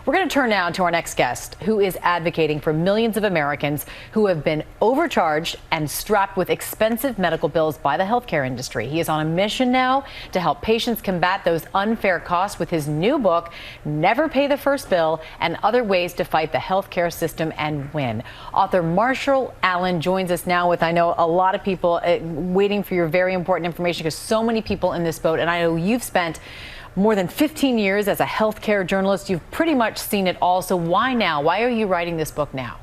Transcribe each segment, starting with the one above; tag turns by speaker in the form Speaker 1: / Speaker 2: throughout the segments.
Speaker 1: We're going to turn now to our next guest, who is advocating for millions of Americans who have been overcharged and strapped with expensive medical bills by the healthcare industry. He is on a mission now to help patients combat those unfair costs with his new book, Never Pay the First Bill and Other Ways to Fight the Healthcare System and Win. Author Marshall Allen joins us now with, I know, a lot of people waiting for your very important information because so many people in this boat, and I know you've spent more than 15 years as a healthcare journalist. You've pretty much seen it all. So why now? Why are you writing this book now?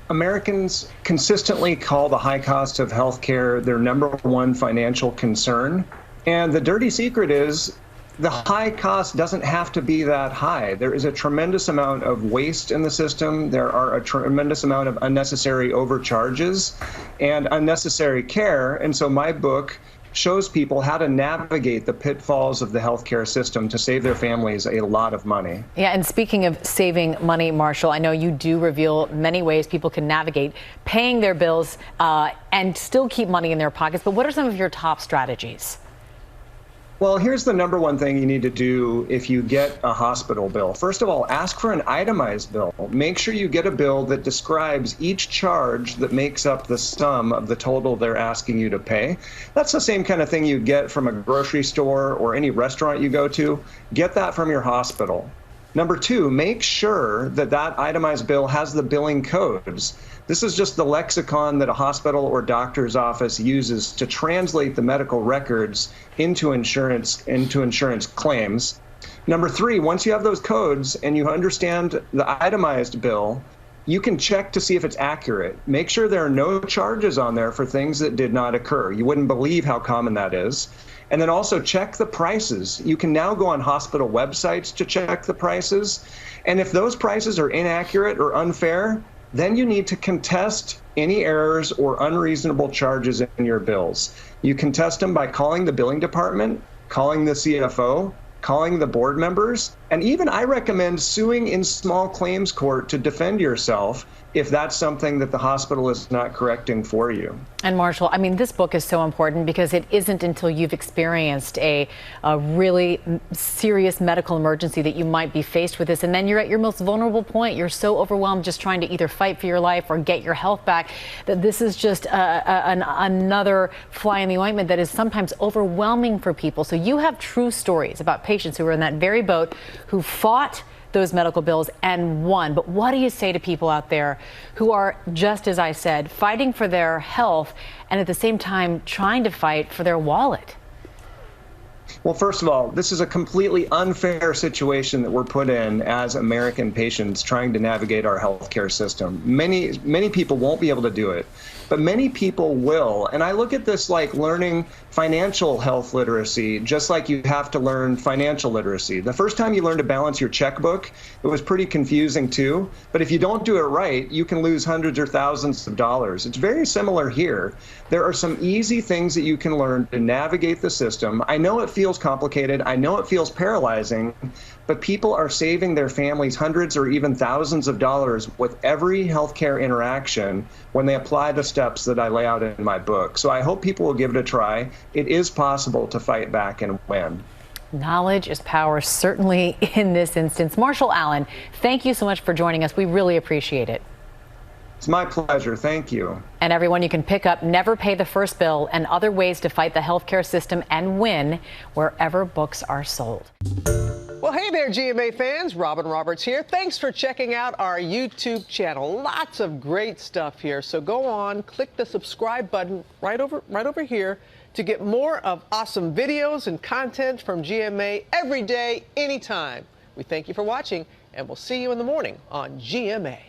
Speaker 2: Americans consistently call the high cost of healthcare their number one financial concern. And the dirty secret is the high cost doesn't have to be that high. There is a tremendous amount of waste in the system. There are a tremendous amount of unnecessary overcharges and unnecessary care. And so my book shows people how to navigate the pitfalls of the healthcare system to save their families a lot of money.
Speaker 1: Yeah, and speaking of saving money, Marshall, I know you do reveal many ways people can navigate paying their bills and still keep money in their pockets. But what are some of your top strategies?
Speaker 2: Well, here's the number one thing you need to do if you get a hospital bill. First of all, ask for an itemized bill. Make sure you get a bill that describes each charge that makes up the sum of the total they're asking you to pay. That's the same kind of thing you get from a grocery store or any restaurant you go to. Get that from your hospital. Number two, make sure that that itemized bill has the billing codes. This is just the lexicon that a hospital or doctor's office uses to translate the medical records into insurance claims. Number three, once you have those codes and you understand the itemized bill, you can check to see if it's accurate. Make sure there are no charges on there for things that did not occur. You wouldn't believe how common that is. And then also check the prices. You can now go on hospital websites to check the prices. And if those prices are inaccurate or unfair, then you need to contest any errors or unreasonable charges in your bills. You contest them by calling the billing department, calling the CFO, calling the board members, and even I recommend suing in small claims court to defend yourself if that's something that the hospital is not correcting for you.
Speaker 1: And Marshall, I mean, this book is so important because it isn't until you've experienced a really serious medical emergency that you might be faced with this. And then you're at your most vulnerable point. You're so overwhelmed just trying to either fight for your life or get your health back that this is just another fly in the ointment that is sometimes overwhelming for people. So you have true stories about patients who were in that very boat who fought those medical bills and won. But what do you say to people out there who are, just as I said, fighting for their health and at the same time trying to fight for their wallet?
Speaker 2: Well, first of all, this is a completely unfair situation that we're put in as American patients trying to navigate our healthcare system. Many people won't be able to do it, but many people will. And I look at this like learning financial health literacy, just like you have to learn financial literacy. The first time you learn to balance your checkbook, it was pretty confusing too. But if you don't do it right, you can lose hundreds or thousands of dollars. It's very similar here. There are some easy things that you can learn to navigate the system. I know it feels complicated. I know it feels paralyzing, but people are saving their families hundreds or even thousands of dollars with every healthcare interaction when they apply the steps that I lay out in my book. So I hope people will give it a try. It is possible to fight back and win.
Speaker 1: Knowledge is power, certainly in this instance. Marshall Allen, thank you so much for joining us. We really appreciate it.
Speaker 2: It's my pleasure. Thank you.
Speaker 1: And everyone, you can pick up Never Pay the First Bill and Other Ways to Fight the Healthcare System and Win wherever books are sold.
Speaker 3: Well, hey there, GMA fans. Robin Roberts here. Thanks for checking out our YouTube channel. Lots of great stuff here. So go on, click the subscribe button right over here to get more of awesome videos and content from GMA every day, anytime. We thank you for watching, and we'll see you in the morning on GMA.